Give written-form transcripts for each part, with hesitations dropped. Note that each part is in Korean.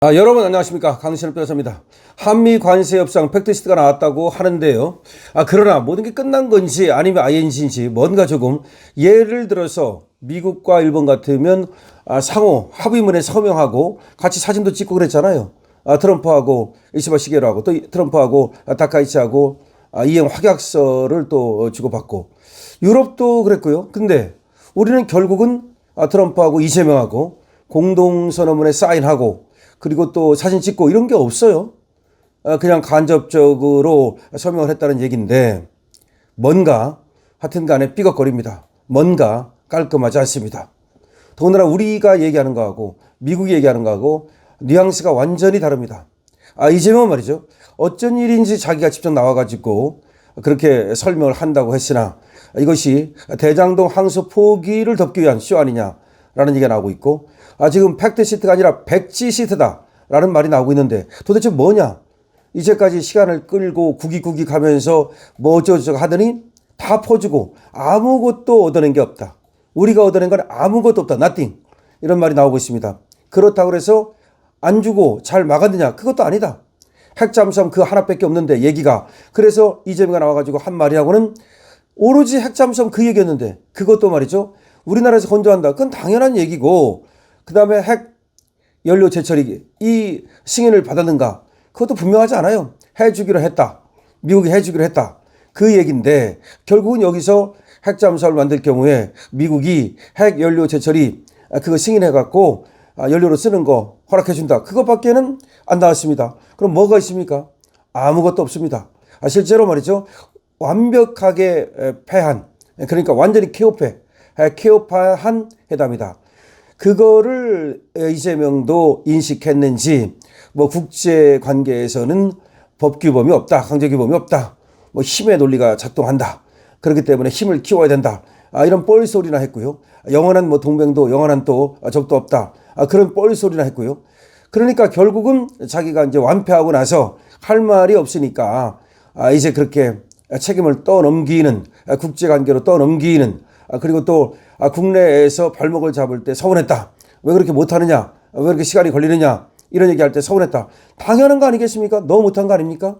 여러분 안녕하십니까, 강신업 변호사입니다. 한미 관세 협상 팩트시트가 나왔다고 하는데요. 그러나 모든 게 끝난 건지 아니면 ING인지 뭔가 조금, 예를 들어서 미국과 일본 같으면 상호 합의문에 서명하고 같이 사진도 찍고 그랬잖아요. 트럼프하고 이시바 시게루하고 또 트럼프하고 다카이치하고 이행 확약서를 또 주고받고, 유럽도 그랬고요. 근데 우리는 결국은 트럼프하고 이재명하고 공동선언문에 사인하고 그리고 또 사진 찍고 이런 게 없어요. 그냥 간접적으로 서명을 했다는 얘기인데, 뭔가 하여튼 간에 삐걱거립니다. 뭔가 깔끔하지 않습니다. 더군다나 우리가 얘기하는 거하고 미국이 얘기하는 거하고 뉘앙스가 완전히 다릅니다. 이재명 말이죠. 어쩐 일인지 자기가 직접 나와가지고 그렇게 설명을 한다고 했으나 이것이 대장동 항소 포기를 덮기 위한 쇼 아니냐라는 얘기가 나오고 있고, 지금 팩트 시트가 아니라 백지 시트다라는 말이 나오고 있는데, 도대체 뭐냐? 이제까지 시간을 끌고 구기구기 가면서 뭐 어쩌고저쩌고 하더니 다 퍼주고 아무것도 얻어낸 게 없다. 우리가 얻어낸 건 아무것도 없다. nothing. 이런 말이 나오고 있습니다. 그렇다고 해서 안 주고 잘 막았느냐? 그것도 아니다. 핵잠수함 그 하나밖에 없는데 얘기가. 그래서 이재명이 나와가지고 한 말이하고는 오로지 핵잠수함 그 얘기였는데, 그것도 말이죠. 우리나라에서 건조한다. 그건 당연한 얘기고, 그 다음에 핵 연료 재처리 이 승인을 받았는가? 그것도 분명하지 않아요. 해주기로 했다. 미국이 해주기로 했다. 그 얘기인데, 결국은 여기서 핵잠수함을 만들 경우에 미국이 핵 연료 재처리 그거 승인해갖고 연료로 쓰는 거 허락해준다. 그것밖에는 안 나왔습니다. 그럼 뭐가 있습니까? 아무것도 없습니다. 실제로 말이죠. 완벽하게 패한, 그러니까 완전히 케오파한 회담이다. 그거를 이재명도 인식했는지, 뭐 국제 관계에서는 법규범이 없다, 강제규범이 없다, 뭐 힘의 논리가 작동한다, 그렇기 때문에 힘을 키워야 된다, 이런 뻘소리나 했고요. 영원한 뭐 동맹도 영원한 또 적도 없다, 그런 뻘소리나 했고요. 그러니까 결국은 자기가 이제 완패하고 나서 할 말이 없으니까 이제 그렇게 책임을 떠넘기는, 국제 관계로 떠넘기는, 그리고 또 국내에서 발목을 잡을 때 서운했다. 왜 그렇게 못하느냐? 왜 그렇게 시간이 걸리느냐? 이런 얘기할 때 서운했다. 당연한 거 아니겠습니까? 너무 못한 거 아닙니까?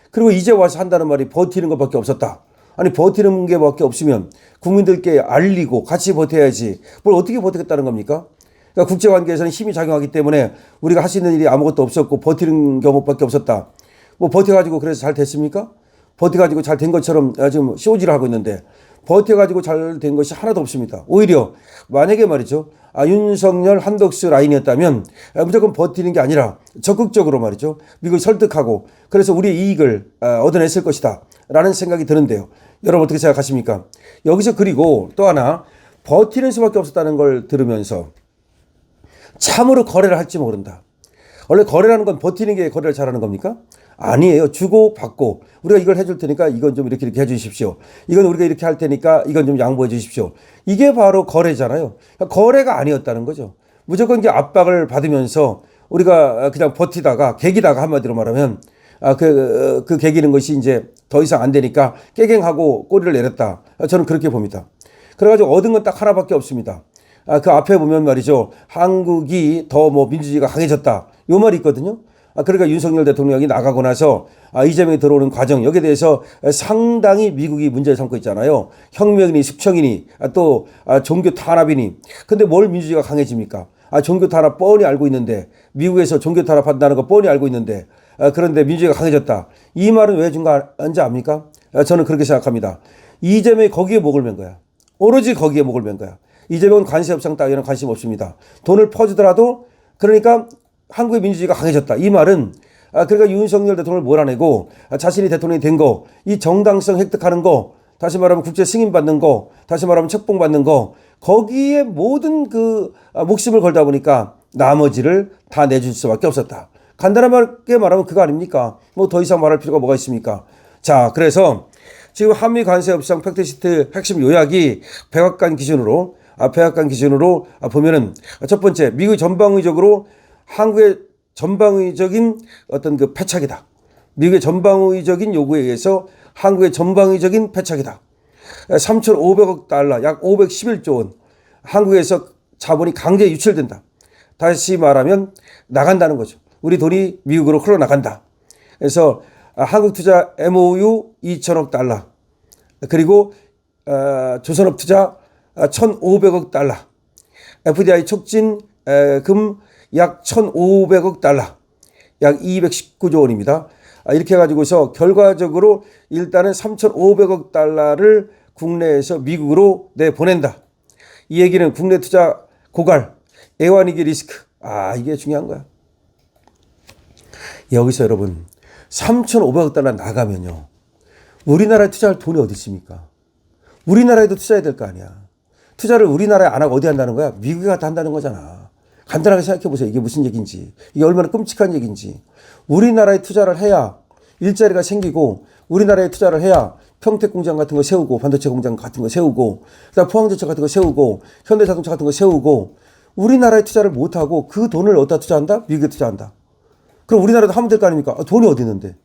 그리고 이제 와서 한다는 말이 버티는 것밖에 없었다. 아니, 버티는 게 밖에 없으면 국민들께 알리고 같이 버텨야지. 뭘 어떻게 버티겠다는 겁니까? 그러니까 국제관계에서는 힘이 작용하기 때문에 우리가 할 수 있는 일이 아무것도 없었고 버티는 경우밖에 없었다. 뭐 버텨가지고 그래서 잘 됐습니까? 버텨가지고 잘 된 것처럼 지금 쇼지를 하고 있는데, 버텨가지고 잘 된 것이 하나도 없습니다. 오히려 만약에 말이죠, 윤석열 한덕수 라인이었다면 무조건 버티는 게 아니라 적극적으로 말이죠, 미국을 설득하고 그래서 우리의 이익을 얻어냈을 것이다 라는 생각이 드는데요. 여러분 어떻게 생각하십니까? 여기서 그리고 또 하나, 버티는 수밖에 없었다는 걸 들으면서 참으로 거래를 할지 모른다. 원래 거래라는 건 버티는 게 거래를 잘하는 겁니까? 아니에요. 주고 받고, 우리가 이걸 해줄 테니까 이건 좀 이렇게 해 주십시오. 이건 우리가 이렇게 할 테니까 이건 좀 양보해 주십시오. 이게 바로 거래잖아요. 거래가 아니었다는 거죠. 무조건 이제 압박을 받으면서 우리가 그냥 버티다가 개기다가, 한마디로 말하면 그 개기는 것이 이제 더 이상 안 되니까 깨갱하고 꼬리를 내렸다. 저는 그렇게 봅니다. 그래가지고 얻은 건 딱 하나밖에 없습니다. 그 앞에 보면 말이죠, 한국이 더 뭐 민주주의가 강해졌다, 요 말이 있거든요. 그러니까 윤석열 대통령이 나가고 나서 이재명이 들어오는 과정, 여기에 대해서 상당히 미국이 문제를 삼고 있잖아요. 혁명이니 숙청이니 또 종교 탄압이니. 근데 뭘 민주주의가 강해집니까? 종교 탄압 뻔히 알고 있는데, 미국에서 종교 탄압한다는 거 뻔히 알고 있는데, 그런데 민주주의가 강해졌다. 이 말은 왜 준 건지 압니까? 저는 그렇게 생각합니다. 이재명이 거기에 목을 맨 거야. 오로지 거기에 목을 맨 거야. 이재명은 관세 협상 따위는 관심 없습니다. 돈을 퍼주더라도, 그러니까 한국의 민주주의가 강해졌다. 이 말은 그러니까 윤석열 대통령을 몰아내고 자신이 대통령이 된 거, 이 정당성 획득하는 거, 다시 말하면 국제 승인 받는 거, 다시 말하면 책봉 받는 거, 거기에 모든 그 목숨을 걸다 보니까 나머지를 다 내줄 수밖에 없었다. 간단하게 말하면 그거 아닙니까? 뭐 더 이상 말할 필요가 뭐가 있습니까? 자, 그래서 지금 한미 관세 협상 팩트시트 핵심 요약이 백악관 기준으로 보면은, 첫 번째, 미국이 전방위적으로 한국의 전방위적인 어떤 그 패착이다. 미국의 전방위적인 요구에 의해서 한국의 전방위적인 패착이다. 3,500억 달러, 약 511조 원. 한국에서 자본이 강제 유출된다. 다시 말하면 나간다는 거죠. 우리 돈이 미국으로 흘러나간다. 그래서 한국투자 MOU 2천억 달러, 그리고 조선업 투자 1,500억 달러, FDI 촉진 금 약 1,500억 달러, 약 219조 원입니다. 이렇게 해가지고서 결과적으로 일단은 3,500억 달러를 국내에서 미국으로 내보낸다. 이 얘기는 국내 투자 고갈, 애완위기 리스크. 이게 중요한 거야. 여기서 여러분 3,500억 달러 나가면요, 우리나라에 투자할 돈이 어디 있습니까? 우리나라에도 투자해야 될 거 아니야. 투자를 우리나라에 안 하고 어디 한다는 거야? 미국에 가서 한다는 거잖아. 간단하게 생각해 보세요. 이게 무슨 얘기인지, 이게 얼마나 끔찍한 얘기인지. 우리나라에 투자를 해야 일자리가 생기고, 우리나라에 투자를 해야 평택 공장 같은 거 세우고, 반도체 공장 같은 거 세우고, 그다음 포항제철 같은 거 세우고, 현대자동차 같은 거 세우고. 우리나라에 투자를 못 하고 그 돈을 어디다 투자한다? 미국에 투자한다. 그럼 우리나라도 하면 될 거 아닙니까? 돈이 어디 있는데?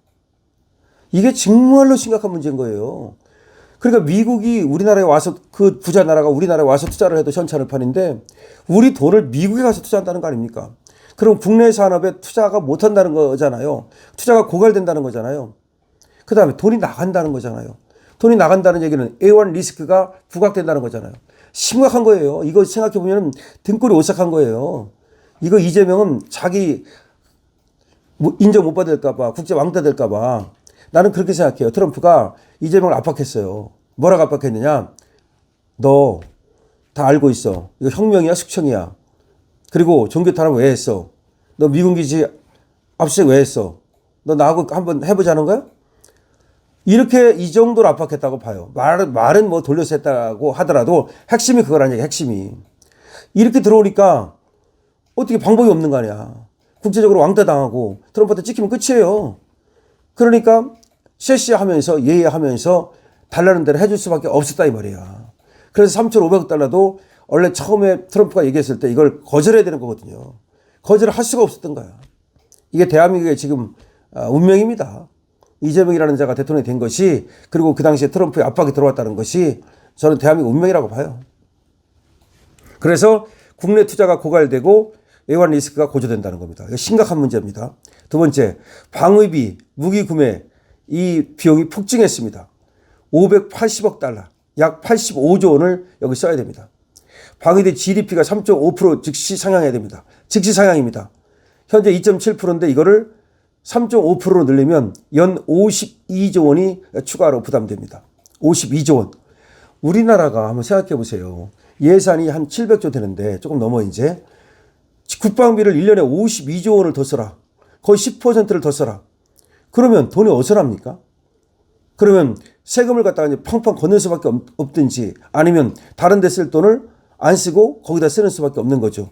이게 정말로 심각한 문제인 거예요. 그러니까 미국이 우리나라에 와서, 그 부자 나라가 우리나라에 와서 투자를 해도 현찰을 판인데, 우리 돈을 미국에 가서 투자한다는 거 아닙니까? 그럼 국내 산업에 투자가 못 한다는 거잖아요. 투자가 고갈된다는 거잖아요. 그 다음에 돈이 나간다는 거잖아요. 돈이 나간다는 얘기는 애완 리스크가 부각된다는 거잖아요. 심각한 거예요. 이거 생각해보면 등골이 오싹한 거예요. 이거 이재명은 자기 인정 못 받을까봐, 국제 왕따 될까봐. 나는 그렇게 생각해요. 트럼프가 이재명을 압박했어요. 뭐라고 압박했느냐? 너 다 알고 있어. 이거 혁명이야, 숙청이야. 그리고 종교 탄압 왜 했어? 너 미군 기지 압수수색 왜 했어? 너 나하고 한번 해보자는 거야? 이렇게 이 정도로 압박했다고 봐요. 말은 뭐 돌려서 했다고 하더라도 핵심이 그거라는 얘기, 핵심이. 이렇게 들어오니까 어떻게 방법이 없는 거 아니야. 국제적으로 왕따 당하고 트럼프한테 찍히면 끝이에요. 그러니까 쉐시하면서 예의하면서 달라는 대로 해줄 수밖에 없었다 이 말이야. 그래서 3,500억 달러도 원래 처음에 트럼프가 얘기했을 때 이걸 거절해야 되는 거거든요. 거절을 할 수가 없었던 거야. 이게 대한민국의 지금 운명입니다. 이재명이라는 자가 대통령이 된 것이, 그리고 그 당시에 트럼프의 압박이 들어왔다는 것이 저는 대한민국 운명이라고 봐요. 그래서 국내 투자가 고갈되고 애완 리스크가 고조된다는 겁니다. 이거 심각한 문제입니다. 두 번째, 방위비, 무기 구매, 이 비용이 폭증했습니다. 580억 달러, 약 85조 원을 여기 써야 됩니다. 방위비 GDP가 3.5% 즉시 상향해야 됩니다. 즉시 상향입니다. 현재 2.7%인데 이거를 3.5%로 늘리면 연 52조 원이 추가로 부담됩니다. 52조 원. 우리나라가 한번 생각해 보세요. 예산이 한 700조 되는데 조금 넘어 이제. 국방비를 1년에 52조 원을 더 써라. 거의 10%를 더 써라. 그러면 돈이 어디서 납니까? 그러면 세금을 갖다가 이제 팡팡 건널 수밖에 없든지, 아니면 다른 데 쓸 돈을 안 쓰고 거기다 쓰는 수밖에 없는 거죠.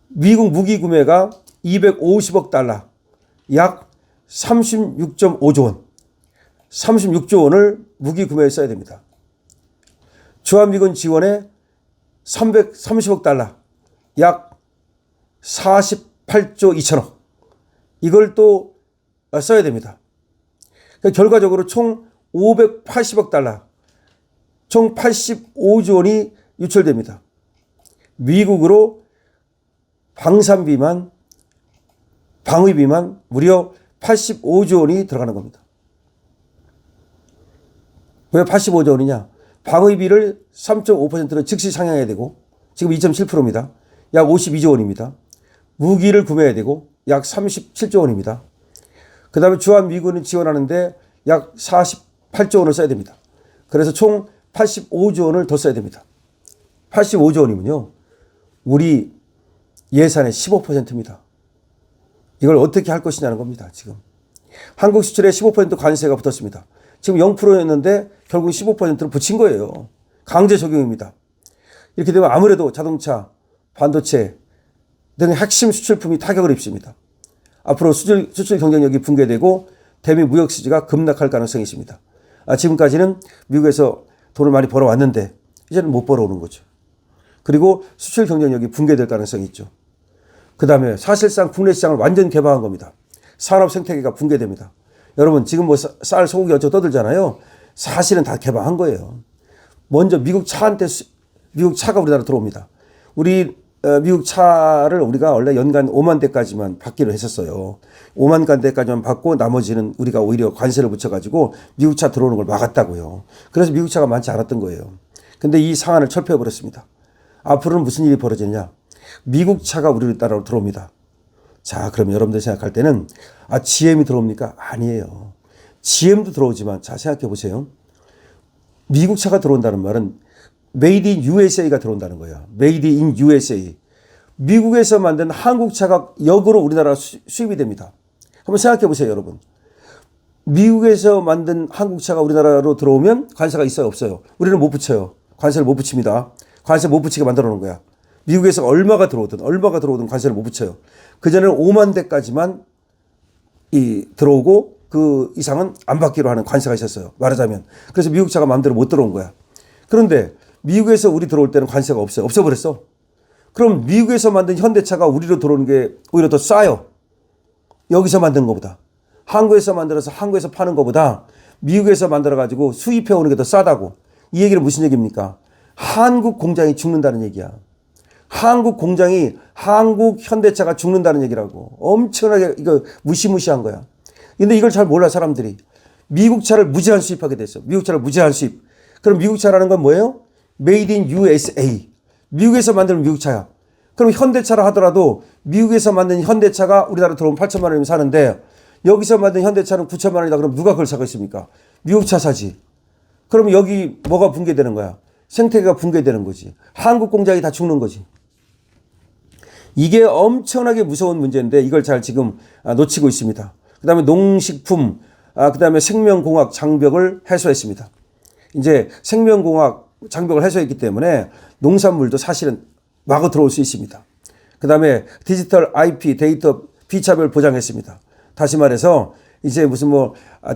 미국 무기 구매가 250억 달러, 약 36.5조 원, 36조 원을 무기 구매에 써야 됩니다. 주한미군 지원에 330억 달러, 약 48조 2천억, 이걸 또 써야 됩니다. 그러니까 결과적으로 총 580억 달러, 총 85조 원이 유출됩니다. 미국으로 방산비만, 방위비만 무려 85조 원이 들어가는 겁니다. 왜 85조 원이냐? 방위비를 3.5%로 즉시 상향해야 되고, 지금 2.7%입니다. 약 52조 원입니다. 무기를 구매해야 되고 약 37조 원입니다. 그 다음에 주한미군을 지원하는데 약 48조 원을 써야 됩니다. 그래서 총 85조 원을 더 써야 됩니다. 85조 원이면요, 우리 예산의 15%입니다. 이걸 어떻게 할 것이냐는 겁니다. 지금 한국 수출에 15% 관세가 붙었습니다. 지금 0%였는데 결국 15%를 붙인 거예요. 강제 적용입니다. 이렇게 되면 아무래도 자동차, 반도체 등 핵심 수출품이 타격을 입습니다. 앞으로 수출 경쟁력이 붕괴되고 대미 무역 수지가 급락할 가능성이 있습니다. 지금까지는 미국에서 돈을 많이 벌어왔는데 이제는 못 벌어오는 거죠. 그리고 수출 경쟁력이 붕괴될 가능성이 있죠. 그 다음에 사실상 국내 시장을 완전 개방한 겁니다. 산업 생태계가 붕괴됩니다. 여러분 지금 뭐 쌀, 소고기 어쩌고 떠들잖아요. 사실은 다 개방한 거예요. 먼저 미국 차가 우리나라 들어옵니다. 우리 미국 차를 우리가 원래 연간 5만 대까지만 받기로 했었어요. 5만 대까지만 받고 나머지는 우리가 오히려 관세를 붙여가지고 미국 차 들어오는 걸 막았다고요. 그래서 미국 차가 많지 않았던 거예요. 근데 이 상한을 철폐해버렸습니다. 앞으로는 무슨 일이 벌어지느냐. 미국 차가 우리나라로 들어옵니다. 자, 그럼 여러분들 생각할 때는 GM이 들어옵니까? 아니에요. GM도 들어오지만 자, 생각해 보세요. 미국 차가 들어온다는 말은 Made in USA가 들어온다는 거야. Made in USA. 미국에서 만든 한국 차가 역으로 우리나라 수입이 됩니다. 한번 생각해 보세요, 여러분. 미국에서 만든 한국 차가 우리나라로 들어오면 관세가 있어요, 없어요? 우리는 못 붙여요. 관세를 못 붙입니다. 관세 못 붙이게 만들어 놓은 거야. 미국에서 얼마가 들어오든 관세를 못 붙여요. 그전에는 5만 대까지만 들어오고 그 이상은 안 받기로 하는 관세가 있었어요. 말하자면. 그래서 미국 차가 마음대로 못 들어온 거야. 그런데 미국에서 우리 들어올 때는 관세가 없어요. 없어버렸어. 그럼 미국에서 만든 현대차가 우리로 들어오는 게 오히려 더 싸요. 여기서 만든 것보다. 한국에서 만들어서 한국에서 파는 것보다 미국에서 만들어가지고 수입해 오는 게 더 싸다고. 이 얘기는 무슨 얘기입니까? 한국 공장이 죽는다는 얘기야. 한국 공장이 한국 현대차가 죽는다는 얘기라고. 엄청나게 이거 무시무시한 거야. 근데 이걸 잘 몰라 사람들이. 미국 차를 무제한 수입하게 됐어. 미국 차를 무제한 수입. 그럼 미국 차라는 건 뭐예요? Made in USA. 미국에서 만드는 미국 차야. 그럼 현대차라 하더라도 미국에서 만든 현대차가 우리나라 들어오면 8천만 원이면 사는데 여기서 만든 현대차는 9천만 원이다. 그럼 누가 그걸 사겠습니까? 미국 차 사지. 그럼 여기 뭐가 붕괴되는 거야? 생태계가 붕괴되는 거지. 한국 공장이 다 죽는 거지. 이게 엄청나게 무서운 문제인데 이걸 잘 지금 놓치고 있습니다. 그 다음에 농식품, 그 다음에 생명공학 장벽을 해소했습니다. 이제 생명공학 장벽을 해소했기 때문에 농산물도 사실은 마구 들어올 수 있습니다. 그 다음에 디지털 IP 데이터 비차별 보장했습니다. 다시 말해서 이제 무슨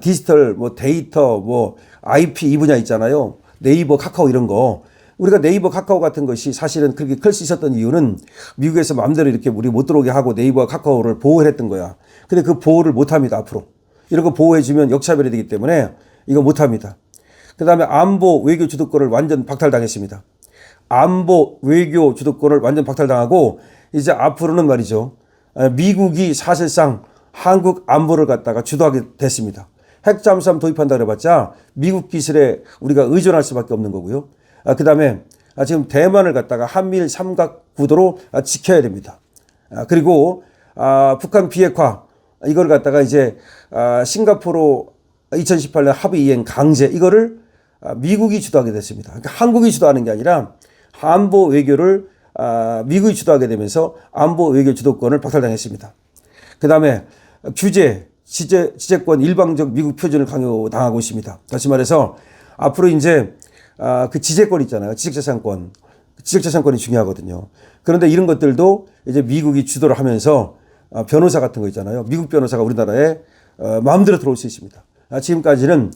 디지털 데이터 IP 이 분야 있잖아요. 네이버 카카오 이런 거. 우리가 네이버 카카오 같은 것이 사실은 그렇게 클 수 있었던 이유는 미국에서 마음대로 이렇게 우리 못 들어오게 하고 네이버와 카카오를 보호를 했던 거야. 근데 그 보호를 못 합니다, 앞으로. 이런 거 보호해주면 역차별이 되기 때문에 이거 못 합니다. 그 다음에 안보 외교 주도권을 완전 박탈당했습니다. 안보 외교 주도권을 완전 박탈당하고 이제 앞으로는 말이죠. 미국이 사실상 한국 안보를 갖다가 주도하게 됐습니다. 핵잠수함 도입한다 그래봤자 미국 기술에 우리가 의존할 수밖에 없는 거고요. 그 다음에 지금 대만을 갖다가 한미일 삼각 구도로 지켜야 됩니다. 그리고 북한 비핵화 이걸 갖다가 이제 싱가포르 2018년 합의 이행 강제 이거를 미국이 주도하게 됐습니다. 그러니까 한국이 주도하는 게 아니라 안보 외교를 미국이 주도하게 되면서 안보 외교 주도권을 박탈당했습니다. 그 다음에 규제, 지재권 일방적 미국 표준을 강요당하고 있습니다. 다시 말해서 앞으로 이제 그 지재권 있잖아요. 지적재산권. 지적재산권이 중요하거든요. 그런데 이런 것들도 이제 미국이 주도를 하면서 변호사 같은 거 있잖아요. 미국 변호사가 우리나라에 마음대로 들어올 수 있습니다. 지금까지는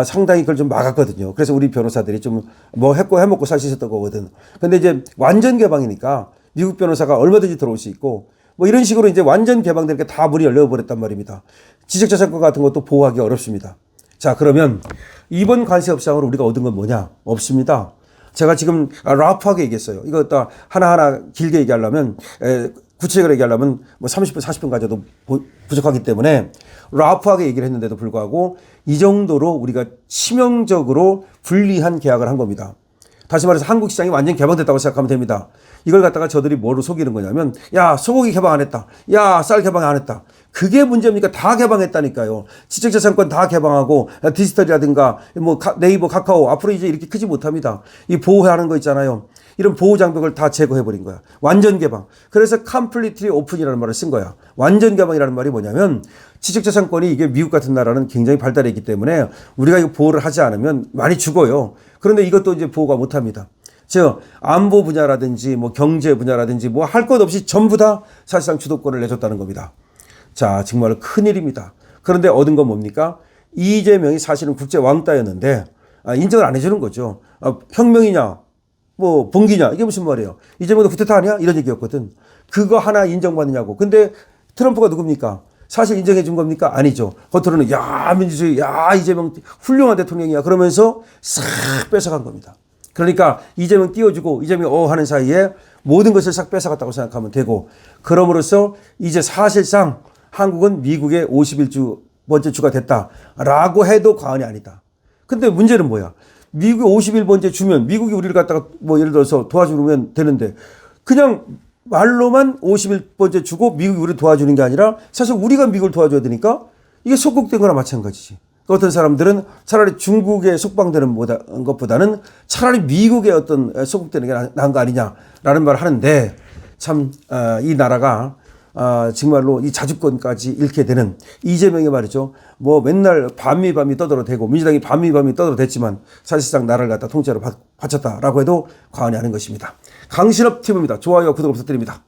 상당히 그걸 좀 막았거든요. 그래서 우리 변호사들이 좀 해먹고 살 수 있었던 거거든. 근데 이제 완전 개방이니까 미국 변호사가 얼마든지 들어올 수 있고 이런 식으로 이제 완전 개방되니까 다 문이 열려버렸단 말입니다. 지적재산권 같은 것도 보호하기 어렵습니다. 자, 그러면 이번 관세 협상으로 우리가 얻은 건 뭐냐? 없습니다. 제가 지금 라프하게 얘기했어요. 이거 다 하나하나 길게 얘기하려면 구체적으로 얘기하려면 30분, 40분 가져도 부족하기 때문에 라프하게 얘기를 했는데도 불구하고 이 정도로 우리가 치명적으로 불리한 계약을 한 겁니다. 다시 말해서 한국 시장이 완전 개방됐다고 생각하면 됩니다. 이걸 갖다가 저들이 뭐로 속이는 거냐면 야 소고기 개방 안 했다. 야 쌀 개방 안 했다. 그게 문제입니까? 다 개방했다니까요. 지적재산권 다 개방하고 디지털이라든가 네이버 카카오 앞으로 이제 이렇게 크지 못합니다. 이 보호하는 거 있잖아요. 이런 보호 장벽을 다 제거해버린 거야. 완전 개방. 그래서 completely open이라는 말을 쓴 거야. 완전 개방이라는 말이 뭐냐면 지적재산권이 이게 미국 같은 나라는 굉장히 발달해 있기 때문에 우리가 이거 보호를 하지 않으면 많이 죽어요. 그런데 이것도 이제 보호가 못합니다. 즉 안보 분야라든지 경제 분야라든지 할 것 없이 전부 다 사실상 주도권을 내줬다는 겁니다. 자, 정말 큰일입니다. 그런데 얻은 건 뭡니까? 이재명이 사실은 국제 왕따였는데 인정을 안 해주는 거죠. 혁명이냐 봉기냐 이게 무슨 말이에요. 이재명도 쿠데타 아니야? 이런 얘기였거든. 그거 하나 인정받느냐고. 근데 트럼프가 누굽니까? 사실 인정해 준 겁니까? 아니죠. 겉으로는 야 민주주의 야 이재명 훌륭한 대통령이야 그러면서 싹 뺏어간 겁니다. 그러니까 이재명 띄워주고 이재명 하는 사이에 모든 것을 싹 뺏어갔다고 생각하면 되고, 그럼으로써 이제 사실상 한국은 미국의 51번째 주가 됐다라고 해도 과언이 아니다. 근데 문제는 뭐야? 미국이 51번째 주면 미국이 우리를 갖다가 뭐 예를 들어서 도와주면 되는데, 그냥 말로만 51번째 주고 미국이 우리를 도와주는 게 아니라 사실 우리가 미국을 도와줘야 되니까 이게 속국된 거나 마찬가지지. 어떤 사람들은 차라리 중국에 속방되는 것보다는 차라리 미국의 어떤 속국되는 게 나은 거 아니냐라는 말을 하는데, 참 이 나라가 정말로 이 자주권까지 잃게 되는 이재명이 말이죠. 뭐 맨날 반미 떠들어대고 민주당이 반미 떠들어댔지만 사실상 나라를 갖다 통째로 바쳤다라고 해도 과언이 아닌 것입니다. 강신업 TV입니다. 좋아요, 구독 부탁드립니다.